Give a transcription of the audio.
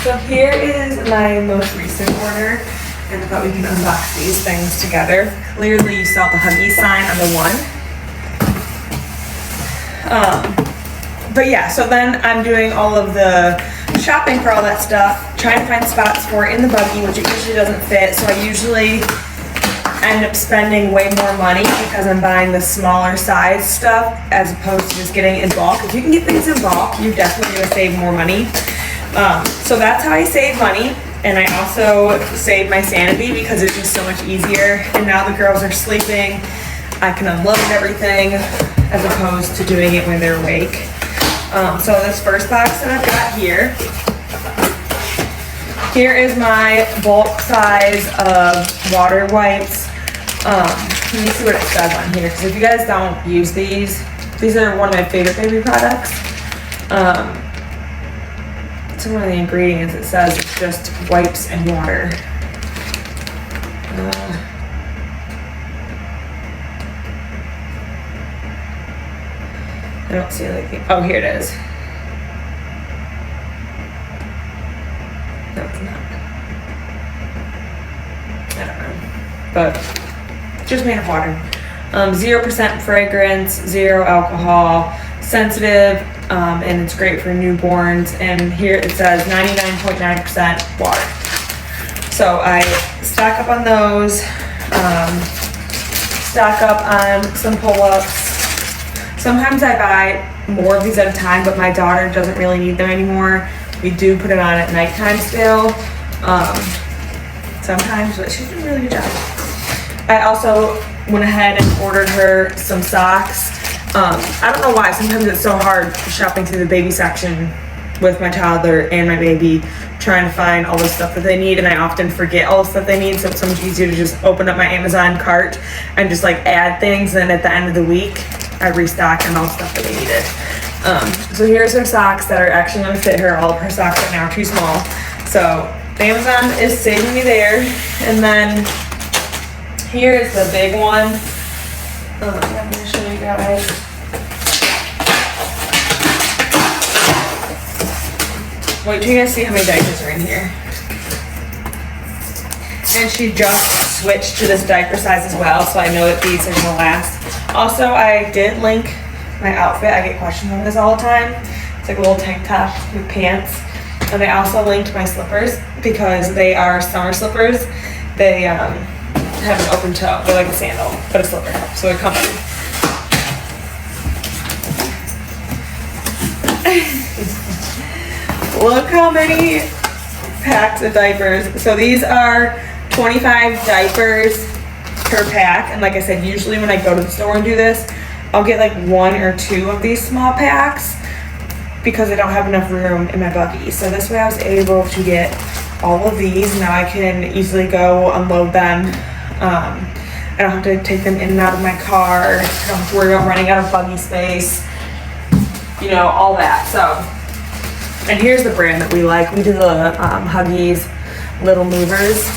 So here is my most recent order, and I thought we can unbox these things together. Clearly you saw the Huggies sign on the one. But yeah, so then I'm doing all of the shopping for all that stuff, trying to find spots for it in the buggy, which it usually doesn't fit, so I usually end up spending way more money because I'm buying the smaller size stuff as opposed to just getting in bulk. If you can get things in bulk, you're definitely gonna save more money. So that's how I save money, and I also save my sanity because it's just so much easier. And now the girls are sleeping, I can unload everything as opposed to doing it when they're awake. So this first box that I've got here is my bulk size of water wipes. Let me see what it says on here, because if you guys don't use these are one of my favorite baby products. Some of the ingredients, it says it's just wipes and water. I don't see anything. Oh, here it is. No, it's not. I don't know. But just made of water. 0% fragrance, 0 alcohol, sensitive, and it's great for newborns. And here it says 99.9% water. So I stock up on those, stock up on some pull-ups. Sometimes I buy more of these at a time, but my daughter doesn't really need them anymore. We do put it on at nighttime still, sometimes, but she's doing a really good job. I also went ahead and ordered her some socks. I don't know why, sometimes it's so hard shopping through the baby section with my toddler and my baby, trying to find all the stuff that they need, and I often forget all the stuff they need, so it's so much easier to just open up my Amazon cart and just like add things, and then at the end of the week, I restock on all the stuff that they needed. So here's her socks that are actually gonna fit her. All of her socks right now are too small. So Amazon is saving me there. And then here is the big one. I'm gonna show you guys. Wait till you guys see how many diapers are in here. And she just switched to this diaper size as well, so I know that these are gonna last. Also, I did link my outfit. I get questions on this all the time. It's like a little tank top with pants. And I also linked my slippers because they are summer slippers. They have an open toe. They're like a sandal, but a slipper, so they're comfy. Look how many packs of diapers. So these are 25 diapers per pack, and like I said, usually when I go to the store and do this, I'll get like 1 or 2 of these small packs because I don't have enough room in my buggy. So this way I was able to get all of these. Now I can easily go unload them. I don't have to take them in and out of my car. I don't have to worry about running out of buggy space, you know, all that. So, and here's the brand that we like. We do the Huggies Little Movers.